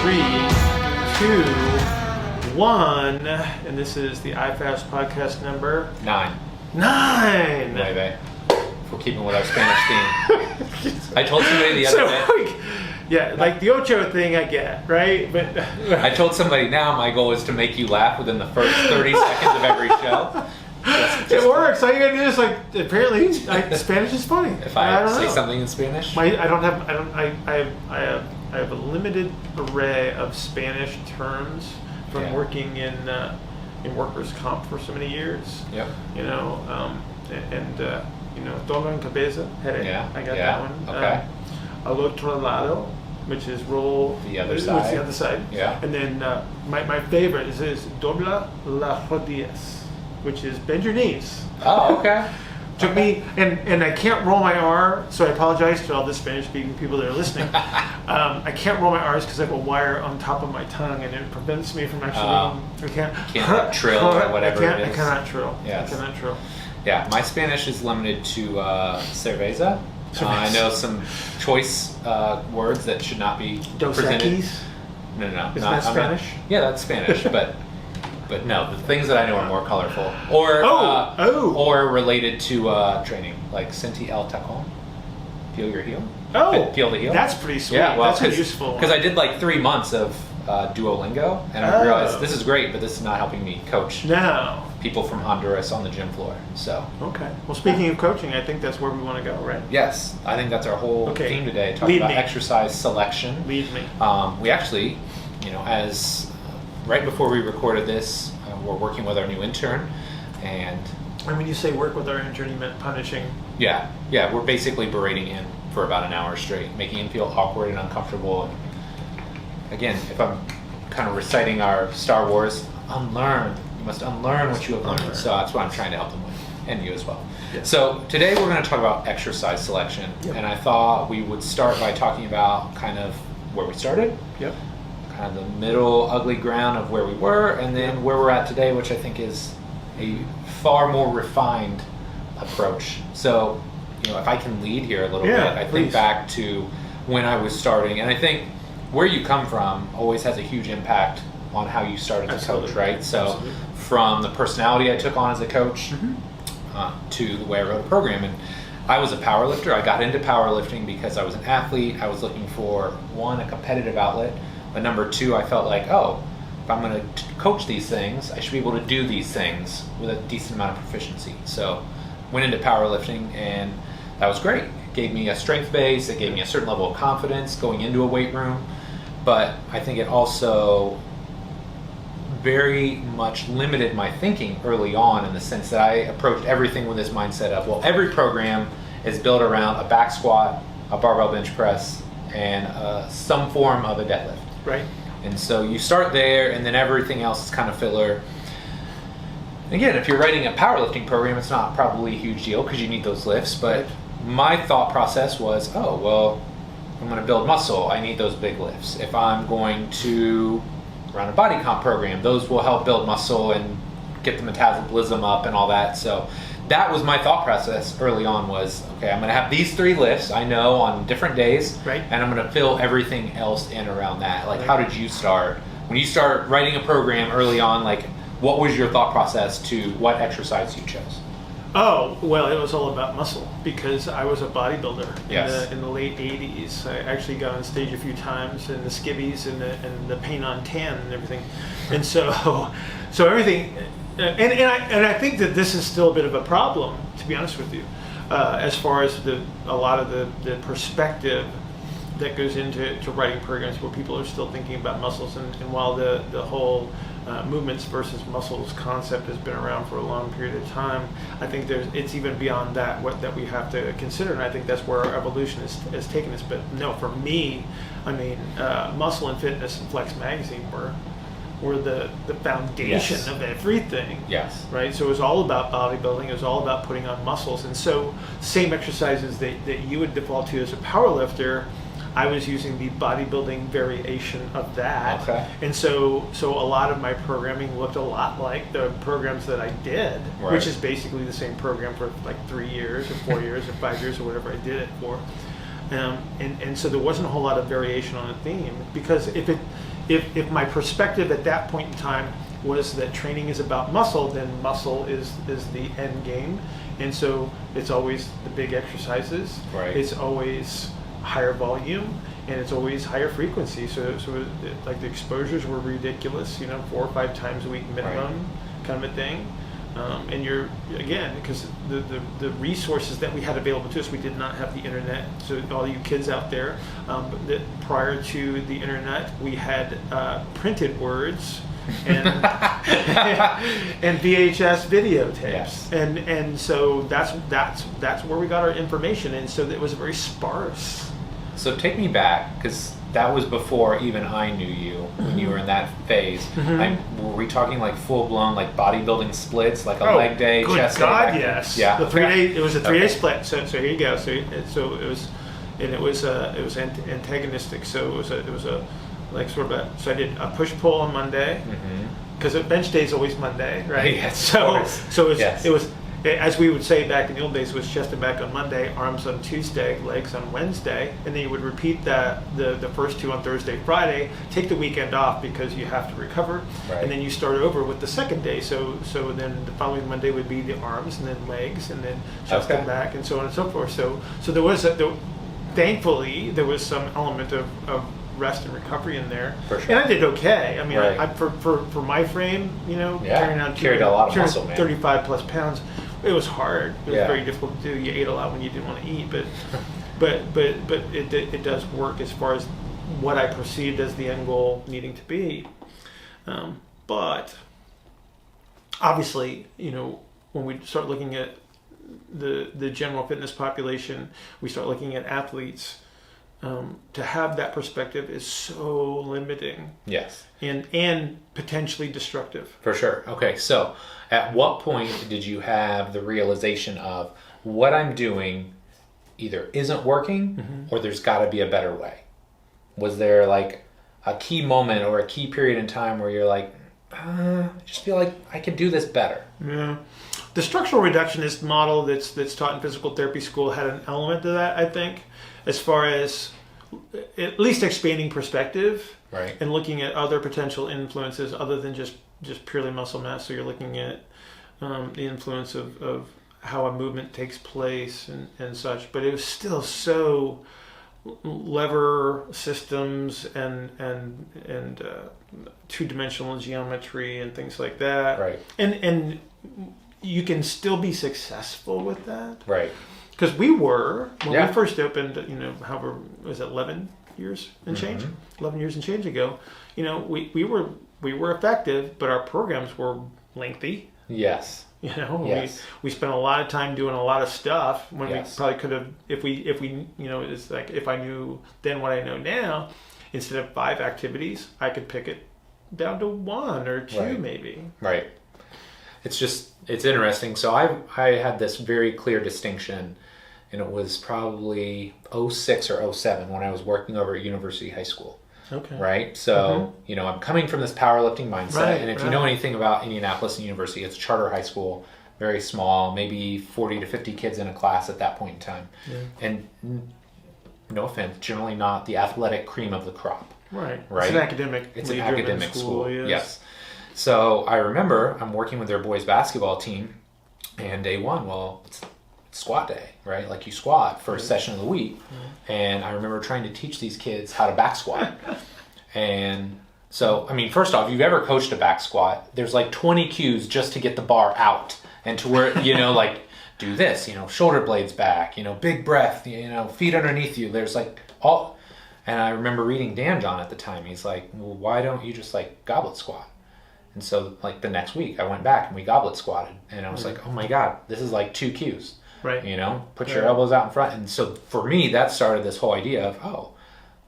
3, 2, 1, and this is the IFAST podcast number 9. 9. Maybe. If we're keeping with our Spanish theme. I told somebody the other day. Yeah, like the Ocho thing I get, right? But I told somebody now my goal is to make you laugh within the first 30 seconds of every show. It works. All you gotta do is apparently Spanish is funny. If I don't say know. something in Spanish, I have a limited array of Spanish terms from working in workers' comp for so many years. Yep. Dolor en cabeza, headache. Yeah. I got that one. Okay. Al otro lado, which is roll the other side. What's the other side? Yeah. And then my favorite is dobla las rodillas, which is bend your knees. Oh, okay. Took me, and I can't roll my R, so I apologize to all the Spanish-speaking people that are listening. I can't roll my R's because I have a wire on top of my tongue, and it prevents me from actually. I can't trill or whatever it is. I cannot trill. Yes. I cannot trill. Yeah, my Spanish is limited to cerveza. I know some choice words that should not be Dos presented. Equis? No. Isn't that Spanish? Yeah, that's Spanish, but no, the things that I know are more colorful or or related to training, like senti el tacón, feel your heel. Oh, feel the heel. That's pretty sweet. Yeah, well, that's useful. Because I did like 3 months of Duolingo, and I realized this is great, but this is not helping me coach people from Honduras on the gym floor. So okay. Well, speaking of coaching, I think that's where we want to go, right? Yes, I think that's our whole theme today. Talking about exercise selection. Lead me. We actually, as right before we recorded this, we're working with our new intern, and when you say work with our intern, you meant punishing? Yeah, we're basically berating him for about an hour straight, making him feel awkward and uncomfortable. And again, if I'm kind of reciting our Star Wars, unlearn. You must unlearn what you have learned. So that's what I'm trying to help them with, and you as well. Yeah. So today we're going to talk about exercise selection, and I thought we would start by talking about kind of where we started. Yep. Kind of the middle ugly ground of where we were, and then where we're at today, which I think is a far more refined approach. So, if I can lead here a little bit, I think back to when I was starting, and I think where you come from always has a huge impact on how you started as a coach, right? So, from the personality I took on as a coach to the way I wrote a program, and I was a powerlifter. I got into powerlifting because I was an athlete. I was looking for, one, a competitive outlet, but number two, I felt like, if I'm going to coach these things, I should be able to do these things with a decent amount of proficiency. So went into powerlifting, and that was great. It gave me a strength base. It gave me a certain level of confidence going into a weight room. But I think it also very much limited my thinking early on, in the sense that I approached everything with this mindset of, well, every program is built around a back squat, a barbell bench press, and some form of a deadlift. Right. And so you start there, and then everything else is kind of filler. Again, if you're writing a powerlifting program, it's not probably a huge deal because you need those lifts. But my thought process was, I'm going to build muscle, I need those big lifts. If I'm going to run a body comp program, those will help build muscle and get the metabolism up and all that. So that was my thought process early on, was, okay, I'm going to have these 3 lifts I know on different days, and I'm going to fill everything else in around that. Like, how did you start? When you start writing a program early on, like, what was your thought process to what exercise you chose? Oh, well, it was all about muscle, because I was a bodybuilder in the late 80s. I actually got on stage a few times in the skivvies and the paint on tan and everything. And so everything, and I think that this is still a bit of a problem, to be honest with you, as far as a lot of the perspective that goes into writing programs where people are still thinking about muscles. And while the whole movements versus muscles concept has been around for a long period of time, I think it's even beyond that that we have to consider, and I think that's where our evolution has taken us. But no, for me, I mean, Muscle and Fitness and Flex Magazine were the foundation of everything. Yes. Right? So it was all about bodybuilding, it was all about putting on muscles. And so same exercises that you would default to as a powerlifter, I was using the bodybuilding variation of that. Okay. And so a lot of my programming looked a lot like the programs that I did, which is basically the same program for like 3 years or 4 years or 5 years or whatever I did it for. And so there wasn't a whole lot of variation on a theme, because if if my perspective at that point in time was that training is about muscle, then muscle is the end game. And so it's always the big exercises. Right. It's always higher volume, and it's always higher frequency. So like the exposures were ridiculous, 4 or 5 times a week minimum, kind of a thing. And you're, again, because the resources that we had available to us, we did not have the internet. So all you kids out there, prior to the internet, we had printed words and and VHS videotapes. Yes. And so that's where we got our information. And so it was very sparse. So take me back, because that was before even I knew you, when you were in that phase. Were we talking like full-blown like bodybuilding splits, like a leg day, chest day? God, yes. Yeah. The 3-day. It was a 3-day split. So here you go. So it was antagonistic. So it was a like sort of a. So I did a push-pull on Monday, because bench day is always Monday, right? Yes. So it was. As we would say back in the old days, it was chest and back on Monday, arms on Tuesday, legs on Wednesday, and then you would repeat the first 2 on Thursday, Friday, take the weekend off because you have to recover, and then you start over with the second day. So then the following Monday would be the arms, and then legs, and then chest and back, and so on and so forth. So there was thankfully there was some element of rest and recovery in there, for sure. And I did okay. I mean, for my frame, carrying out carried a lot of muscle, man. 35 plus pounds. It was hard. It was very difficult to do. You ate a lot when you didn't want to eat, but it does work as far as what I perceived as the end goal needing to be. But obviously, when we start looking at the general fitness population, we start looking at athletes. To have that perspective is so limiting. Yes. And potentially destructive. For sure. Okay, so at what point did you have the realization of what I'm doing either isn't working or there's got to be a better way? Was there like a key moment or a key period in time where you're like, I just feel like I could do this better? Yeah. The structural reductionist model that's taught in physical therapy school had an element of that, I think, as far as at least expanding perspective, right, and looking at other potential influences other than just purely muscle mass. So you're looking at the influence of how a movement takes place and such. But it was still so lever systems and two-dimensional geometry and things like that. Right. And you can still be successful with that. Right. Because we were, when we first opened, however, was it 11 years and change? 11 years and change ago, we were effective, but our programs were lengthy. Yes. We spent a lot of time doing a lot of stuff when we probably could have, if we it's like if I knew then what I know now, instead of 5 activities, I could pick it down to 1 or 2 maybe. Right. It's interesting. So I had this very clear distinction, and it was probably 06 or 07 when I was working over at University High School. Okay. Right? So, I'm coming from this powerlifting mindset, and if you know anything about Indianapolis and University, it's charter high school, very small, maybe 40 to 50 kids in a class at that point in time. Yeah. And no offense, generally not the athletic cream of the crop. Right. Right? It's an academic school. Yes. So I remember I'm working with their boys basketball team, and day one, it's squat day, right? Like you squat first session of the week. And I remember trying to teach these kids how to back squat. And so, first off, if you've ever coached a back squat, there's like 20 cues just to get the bar out and to where, like do this, shoulder blades back, big breath, feet underneath you. There's like all, and I remember reading Dan John at the time. He's like, well, why don't you just like goblet squat? And so like the next week I went back and we goblet squatted, and I was like, oh my God, this is like 2 cues. Right. Put your elbows out in front. And so for me, that started this whole idea of,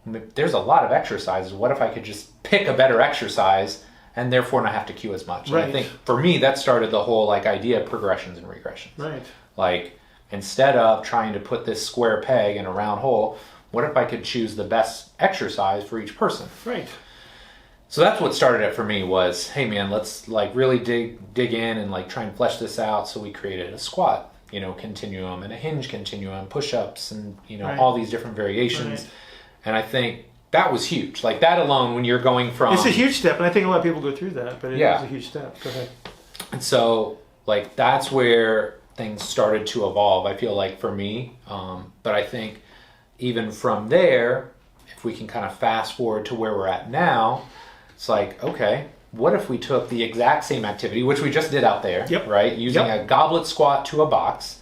there's a lot of exercises. What if I could just pick a better exercise and therefore not have to cue as much? Right. And I think for me, that started the whole like idea of progressions and regressions. Right. Like instead of trying to put this square peg in a round hole, what if I could choose the best exercise for each person? Right. So that's what started it for me was, hey man, let's like really dig in and like try and flesh this out. So we created a squat, continuum and a hinge continuum, push-ups and, all these different variations. Right. And I think that was huge. Like that alone, when you're going from... It's a huge step, and I think a lot of people go through that, but it is a huge step. Go ahead. And so, like, that's where things started to evolve, I feel like, for me. But I think even from there, if we can kind of fast forward to where we're at now, it's like, okay, what if we took the exact same activity, which we just did out there, right? Using a goblet squat to a box.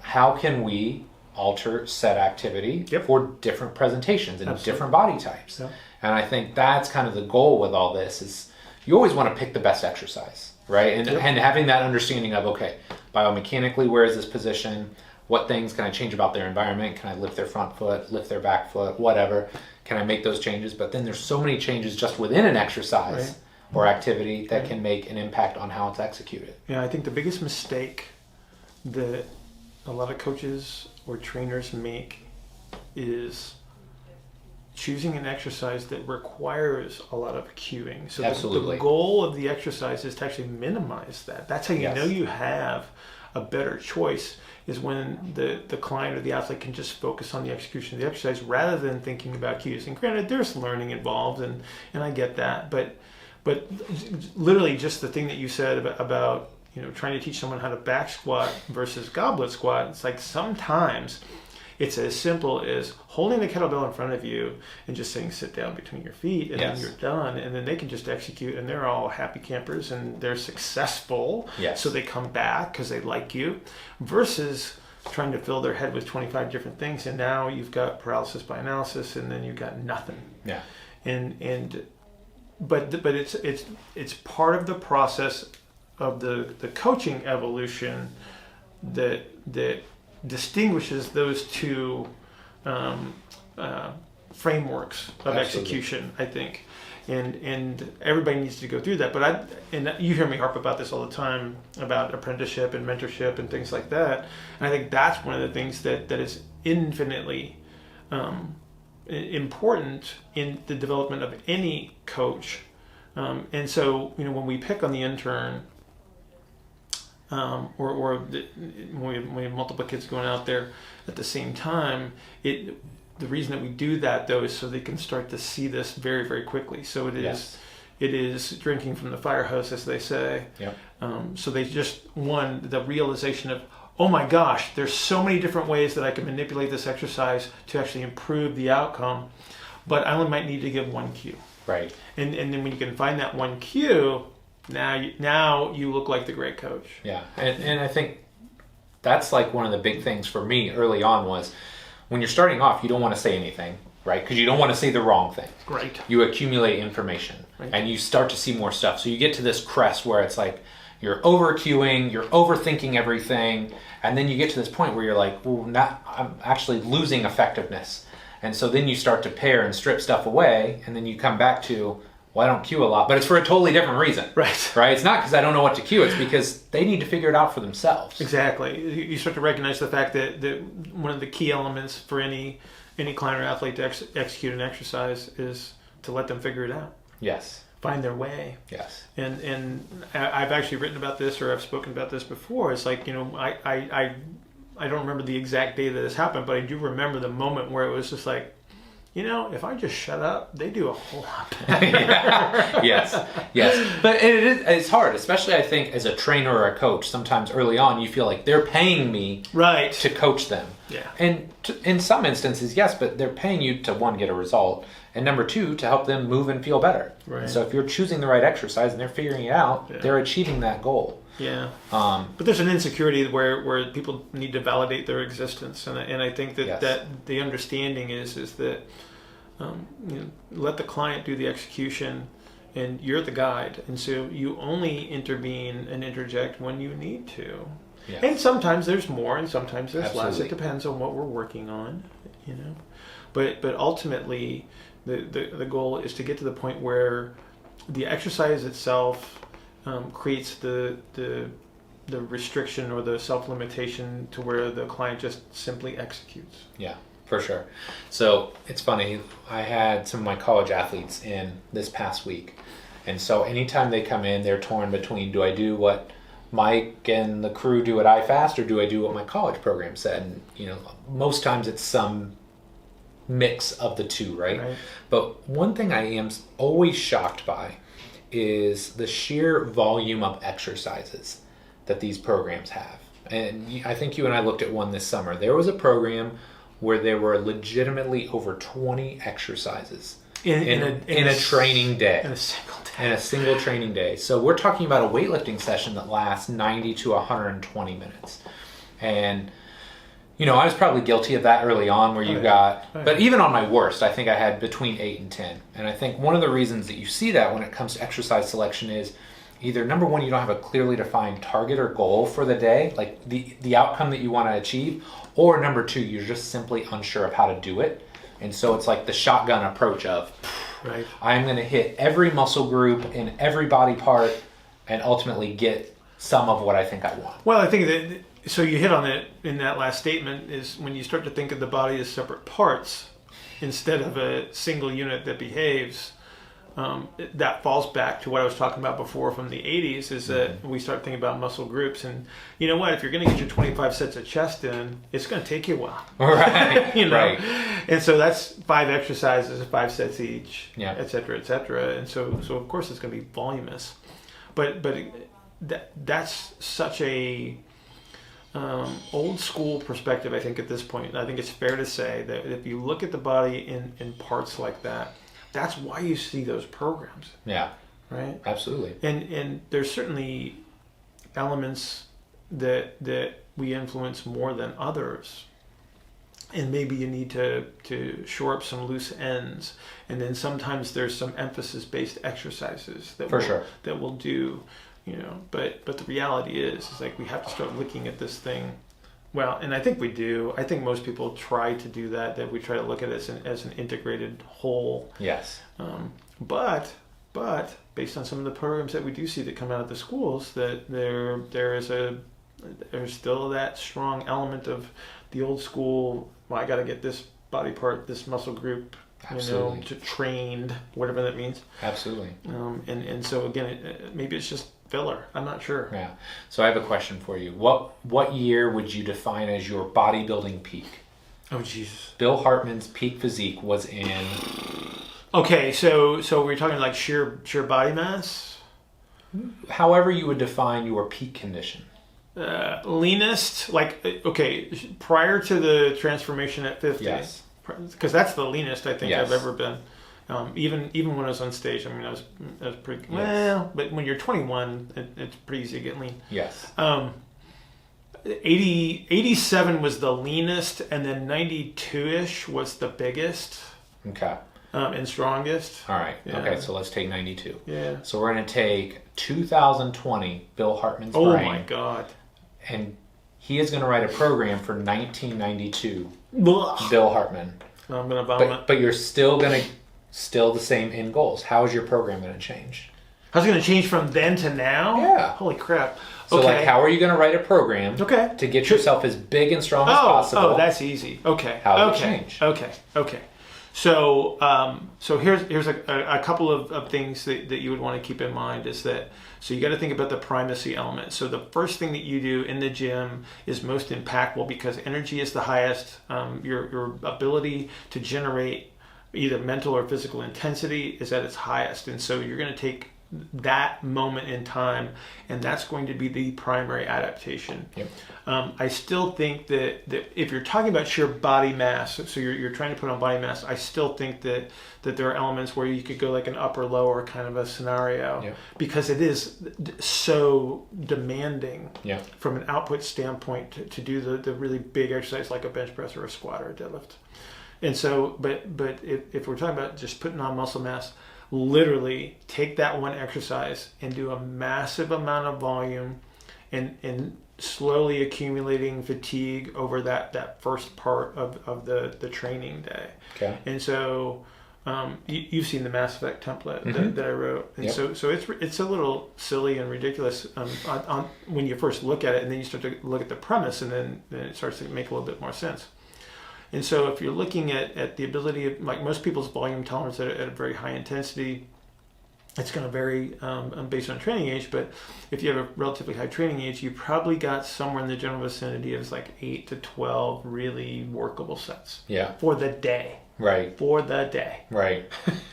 How can we alter said activity for different presentations and different body types? And I think that's kind of the goal with all this is you always want to pick the best exercise, right? And having that understanding of, okay, biomechanically, where is this position? What things can I change about their environment? Can I lift their front foot, lift their back foot, whatever? Can I make those changes? But then there's so many changes just within an exercise or activity that can make an impact on how it's executed. Yeah, I think the biggest mistake that a lot of coaches or trainers make is choosing an exercise that requires a lot of cueing. So the goal of the exercise is to actually minimize that. That's how you know you have a better choice, is when the client or the athlete can just focus on the execution of the exercise rather than thinking about cues. And granted, there's learning involved, and I get that, but literally just the thing that you said about trying to teach someone how to back squat versus goblet squat, it's like sometimes it's as simple as holding the kettlebell in front of you and just saying sit down between your feet, and then you're done, and then they can just execute, and they're all happy campers and they're successful, so they come back because they like you, versus trying to fill their head with 25 different things, and now you've got paralysis by analysis, and then you've got nothing. But it's part of the process of the coaching evolution that distinguishes those two frameworks of execution, I think, and everybody needs to go through that. But you hear me harp about this all the time about apprenticeship and mentorship and things like that. And I think that's one of the things that is infinitely important in the development of any coach. And so, when we pick on the intern, or when we have multiple kids going out there at the same time, the reason that we do that, though, is so they can start to see this very, very quickly. So it is drinking from the fire hose, as they say. So they just, the realization of, oh my gosh, there's so many different ways that I can manipulate this exercise to actually improve the outcome, but I only might need to give one cue. Right. And then when you can find that one cue, now you look like the great coach. Yeah, and I think that's like one of the big things for me early on was when you're starting off, you don't want to say anything, right? Because you don't want to say the wrong thing. Right. You accumulate information, and you start to see more stuff. So you get to this crest where it's like you're over-cueing, you're overthinking everything, and then you get to this point where you're like, well, I'm actually losing effectiveness. And so then you start to pare and strip stuff away, and then you come back to, well, I don't cue a lot, but it's for a totally different reason. Right? It's not because I don't know what to cue, it's because they need to figure it out for themselves. Exactly. You start to recognize the fact that one of the key elements for any client or athlete to execute an exercise is to let them figure it out. Yes. Find their way. Yes. And I've actually written about this, or I've spoken about this before. It's like, I don't remember the exact day that this happened, but I do remember the moment where it was just like, if I just shut up, they do a whole lot better. Yes. But it's hard, especially I think as a trainer or a coach. Sometimes early on, you feel like they're paying me to coach them. Yeah. And in some instances, yes, but they're paying you to, one, get a result, and number two, to help them move and feel better. Right. So if you're choosing the right exercise and they're figuring it out, they're achieving that goal. Yeah. But there's an insecurity where people need to validate their existence, and I think that the understanding is that let the client do the execution, and you're the guide, and so you only intervene and interject when you need to. Yes. And sometimes there's more, and sometimes there's less. It depends on what we're working on, But ultimately, the goal is to get to the point where the exercise itself creates the restriction or the self-limitation to where the client just simply executes. Yeah, for sure. So it's funny, I had some of my college athletes in this past week, and so anytime they come in, they're torn between, do I do what Mike and the crew do at IFAST, or do I do what my college program said? And most times it's some mix of the two, right? But one thing I am always shocked by is the sheer volume of exercises that these programs have. And I think you and I looked at one this summer. There was a program where there were legitimately over 20 exercises in a training day. In a single training day. So we're talking about a weightlifting session that lasts 90 to 120 minutes. And, I was probably guilty of that early on where you but even on my worst, I think I had between 8 and 10. And I think one of the reasons that you see that when it comes to exercise selection is either, number one, you don't have a clearly defined target or goal for the day, like the outcome that you want to achieve, or number two, you're just simply unsure of how to do it. And so it's like the shotgun approach of, I'm going to hit every muscle group in every body part and ultimately get some of what I think I want. Well, I think that, so you hit on it in that last statement, is when you start to think of the body as separate parts instead of a single unit that behaves, that falls back to what I was talking about before from the 80s, is that we start thinking about muscle groups. And you know what? If you're going to get your 25 sets of chest in, it's going to take you a while. Right. Right. And so that's 5 exercises, 5 sets each, et cetera, et cetera. And so of course it's going to be voluminous. But that's such a old school perspective, I think, at this point. And I think it's fair to say that if you look at the body in parts like that, that's why you see those programs. Yeah. Right? Absolutely. And there's certainly elements that we influence more than others. And maybe you need to shore up some loose ends. And then sometimes there's some emphasis-based exercises that we'll do, but the reality is like we have to start looking at this thing. Well, and I think we do. I think most people try to do that we try to look at it as an integrated whole. Yes. But based on some of the programs that we do see that come out of the schools, that there's still that strong element of the old school, well, I got to get this body part, this muscle group, trained, whatever that means. Absolutely. And so again, maybe it's just filler. I'm not sure. Yeah. So I have a question for you. What year would you define as your bodybuilding peak? Oh, Jesus. Bill Hartman's peak physique was in... Okay, so we're talking like sheer body mass? However you would define your peak condition. Leanest, prior to the transformation at 50. Yes. Because that's the leanest I think I've ever been. Even when I was on stage, I mean, I was pretty well. But when you're 21, it's pretty easy to get lean. Yes. 87 was the leanest, and then 92-ish was the biggest. Okay. And strongest. All right. Yeah. Okay, so let's take 92. Yeah. So we're going to take 2020 Bill Hartman's brain. Oh my God. And he is going to write a program for 1992. Ugh. Bill Hartman. I'm going to vomit. But you're still the same end goals. How is your program going to change? How's it going to change from then to now? Yeah. Holy crap. So how are you going to write a program to get yourself as big and strong as possible? Oh, that's easy. Okay. How does it change? Okay. So here's a couple of things that you would want to keep in mind is that, so you got to think about the primacy element. So the first thing that you do in the gym is most impactful because energy is the highest. Your ability to generate either mental or physical intensity is at its highest. And so you're going to take that moment in time, and that's going to be the primary adaptation. Yep. I still think that if you're talking about sheer body mass, so you're trying to put on body mass, I still think that there are elements where you could go like an upper lower kind of a scenario, because it is so demanding from an output standpoint to do the really big exercise like a bench press or a squat or a deadlift. And so, but if we're talking about just putting on muscle mass, literally take that one exercise and do a massive amount of volume and slowly accumulating fatigue over that first part of the training day. Okay. And so you've seen the Mass Effect template that I wrote. And so it's a little silly and ridiculous when you first look at it, and then you start to look at the premise, and then it starts to make a little bit more sense. And so if you're looking at the ability of, like most people's volume tolerance at a very high intensity, it's going to vary based on training age, but if you have a relatively high training age, you probably got somewhere in the general vicinity of like 8 to 12 really workable sets for the day. right, for the day. Right.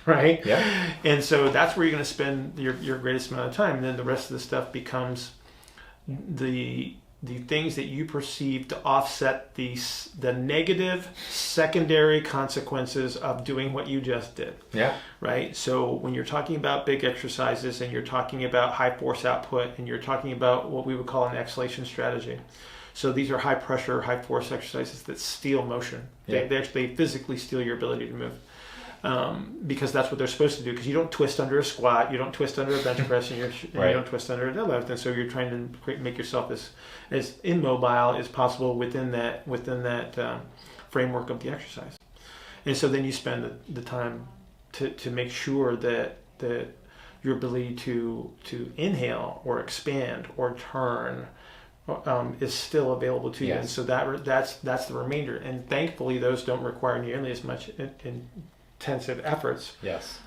Right? Yeah. And so that's where you're going to spend your greatest amount of time. And then the rest of the stuff becomes the things that you perceive to offset the negative secondary consequences of doing what you just did. Yeah. Right? So when you're talking about big exercises and you're talking about high force output and you're talking about what we would call an exhalation strategy. So these are high pressure, high force exercises that steal motion. Yeah. They actually physically steal your ability to move. Because that's what they're supposed to do. Because you don't twist under a squat, you don't twist under a bench press, and right. you don't twist under a deadlift, and so you're trying to make yourself as immobile as possible within that framework of the exercise. And so then you spend the time to make sure that your ability to inhale or expand or turn is still available to you. Yes. And so that's the remainder. And thankfully, those don't require nearly as much intensive efforts. Yes.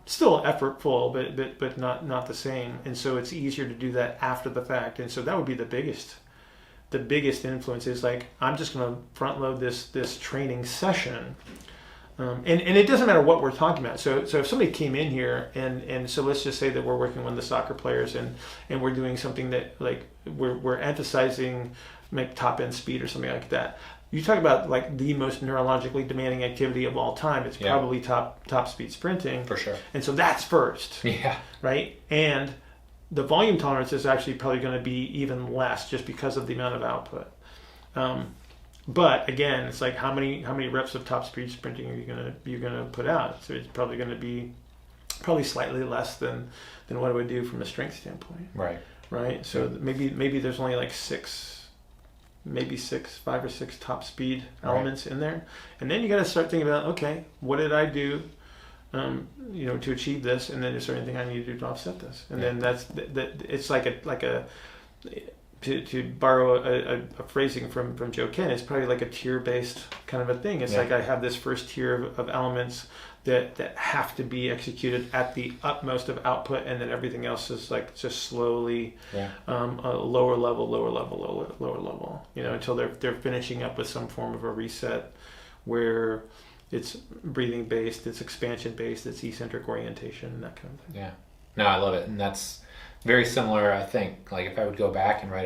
Still effortful, but not the same. And so it's easier to do that after the fact. And so that would be the biggest influence is like, I'm just going to front load this training session. And it doesn't matter what we're talking about. So if somebody came in here and so let's just say that we're working with the soccer players and we're doing something that like we're emphasizing like top end speed or something like that. You talk about like the most neurologically demanding activity of all time. It's probably top speed sprinting. For sure. And so that's first. Yeah. Right? And the volume tolerance is actually probably going to be even less just because of the amount of output. But again, it's like how many reps of top speed sprinting are you gonna put out? So it's probably going to be slightly less than what it would do from a strength standpoint. Right. Right. So maybe there's only like 5 or 6 top speed elements in there, and then you got to start thinking about, okay, what did I do, to achieve this, and then is there anything I need to do to offset this? And then that's it's like a to borrow a phrasing from Joe Ken, it's probably like a tier-based kind of a thing. It's like I have this first tier of elements that have to be executed at the utmost of output, and then everything else is like just slowly a lower level, until they're finishing up with some form of a reset where it's breathing based, it's expansion based, it's eccentric orientation, and that kind of thing. Yeah. No, I love it. And that's very similar, I think. Like if I would go back and write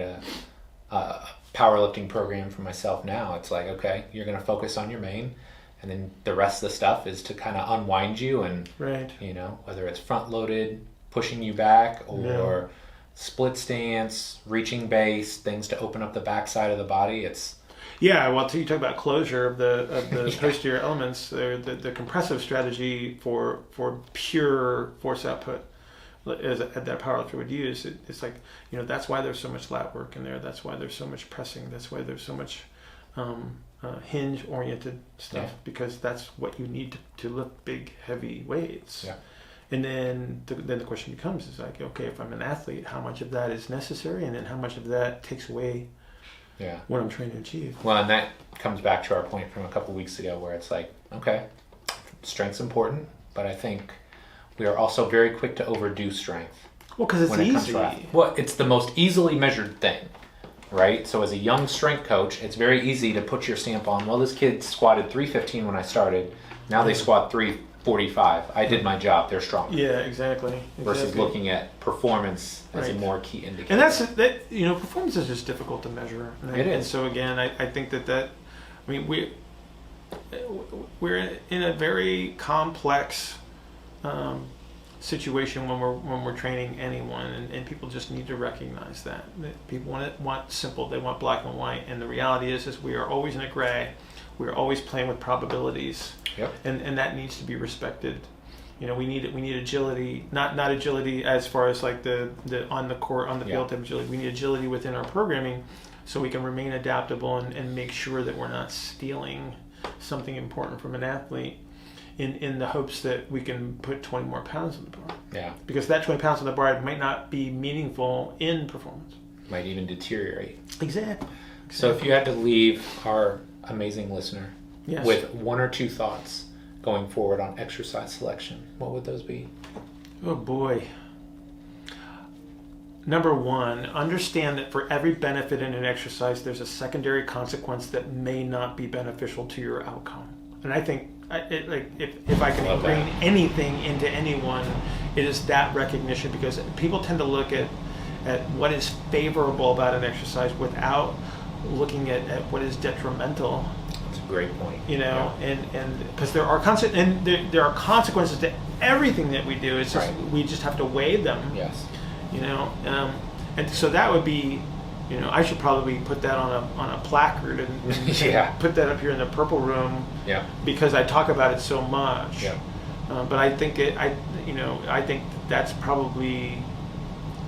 a powerlifting program for myself now, it's like, okay, you're going to focus on your main, and then the rest of the stuff is to kind of unwind you and, whether it's front loaded, pushing you back, or split stance, reaching base, things to open up the backside of the body. It's well, you talk about closure of the posterior elements. The compressive strategy for pure force output that powerlifter would use. It's like, that's why there's so much lat work in there. That's why there's so much pressing. That's why there's so much hinge oriented stuff, because that's what you need to lift big heavy weights. Yeah. And then the question becomes is like, okay, if I'm an athlete, how much of that is necessary, and then how much of that takes away what I'm trying to achieve? Well, and that comes back to our point from a couple weeks ago where it's like, okay, strength's important, but I think we are also very quick to overdo strength. Well, because it's easy. Well, it's the most easily measured thing, right? So as a young strength coach, it's very easy to put your stamp on, well, this kid squatted 315 when I started. Now they squat 345. I did my job. They're strong. Yeah, exactly. Versus looking at performance as a more key indicator. And that's performance is just difficult to measure. It is. And so again, I think we're in a very complex situation when we're training anyone, and people just need to recognize that people want simple, they want black and white, and the reality is we are always in a gray. We're always playing with probabilities, and that needs to be respected. We need agility, not agility as far as like the on the court, on the field type agility. We need agility within our programming so we can remain adaptable and make sure that we're not stealing something important from an athlete in the hopes that we can put 20 more pounds on the bar. Yeah. Because that 20 pounds on the bar might not be meaningful in performance. Might even deteriorate. Exactly. So if you had to leave our amazing listener with 1 or 2 thoughts going forward on exercise selection, what would those be? Oh boy. Number 1, understand that for every benefit in an exercise, there's a secondary consequence that may not be beneficial to your outcome. and I think if I can bring anything into anyone, it is that recognition, because people tend to look at what is favorable about an exercise without looking at what is detrimental. That's a great point. And because there are consequences to everything that we do. It's just we just have to weigh them. Yes. And so that would be, I should probably put that on a placard and put that up here in the purple room. Yeah. Because I talk about it so much. Yeah. But I think I think that's probably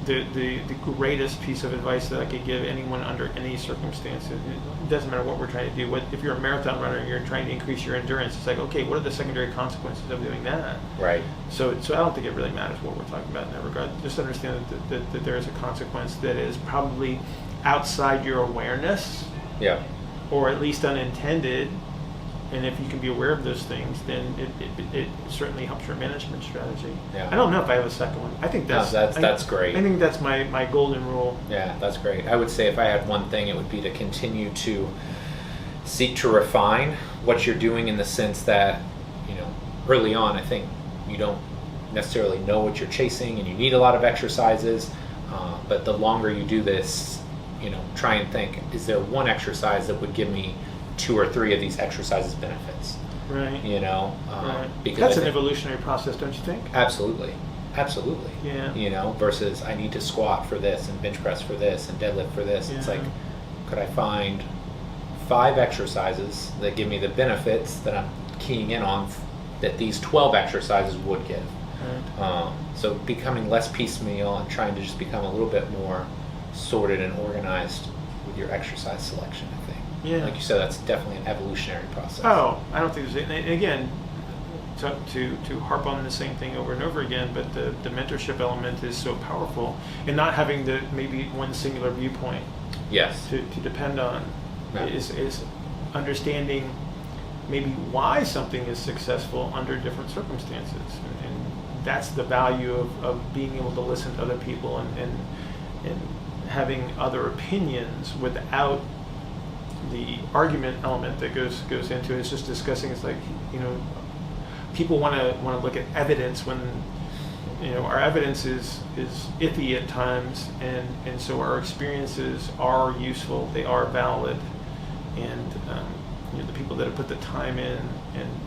the greatest piece of advice that I could give anyone under any circumstances. It doesn't matter what we're trying to do. If you're a marathon runner and you're trying to increase your endurance, it's like, okay, what are the secondary consequences of doing that? Right. So I don't think it really matters what we're talking about in that regard. Just understand that there is a consequence that is probably outside your awareness. Yeah. Or at least unintended. And if you can be aware of those things, then it certainly helps your management strategy. Yeah. I don't know if I have a second one. I think that's great. I think that's my golden rule. Yeah, that's great. I would say if I had one thing, it would be to continue to seek to refine what you're doing, in the sense that, early on, I think you don't necessarily know what you're chasing and you need a lot of exercises. But the longer you do this, try and think, is there one exercise that would give me 2 or 3 of these exercises benefits? Right. Right. Because that's an evolutionary process, don't you think? Absolutely. Yeah. Versus I need to squat for this and bench press for this and deadlift for this. Yeah. It's like, could I find 5 exercises that give me the benefits that I'm keying in on that these 12 exercises would give? Right. So becoming less piecemeal and trying to just become a little bit more sorted and organized with your exercise selection, I think. Yeah. Like you said, that's definitely an evolutionary process. Oh, I don't think there's any, again, to harp on the same thing over and over again, but the mentorship element is so powerful, and not having maybe one singular viewpoint. Yes. To depend on is understanding maybe why something is successful under different circumstances, and that's the value of being able to listen to other people and having other opinions without the argument element that goes into it. It's just discussing. It's like, people want to look at evidence when our evidence is iffy at times, and so our experiences are useful, they are valid, and the people that have put the time in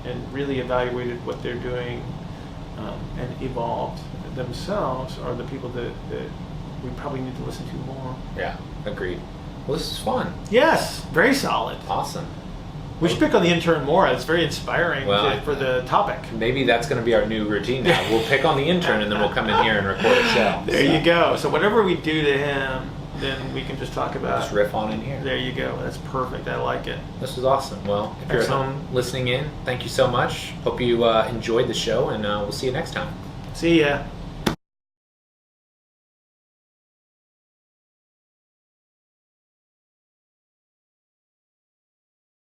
and really evaluated what they're doing and evolved themselves are the people that we probably need to listen to more. Yeah, agreed. Well, this is fun. Yes, very solid. Awesome. We should pick on the intern more. It's very inspiring for the topic. Maybe that's going to be our new routine now. We'll pick on the intern and then we'll come in here and record a show. There you go. So whatever we do to him, then we can just talk about. Just riff on in here. There you go. That's perfect. I like it. This was awesome. Well, if you're at home listening in, thank you so much. Hope you enjoyed the show, and we'll see you next time. See ya.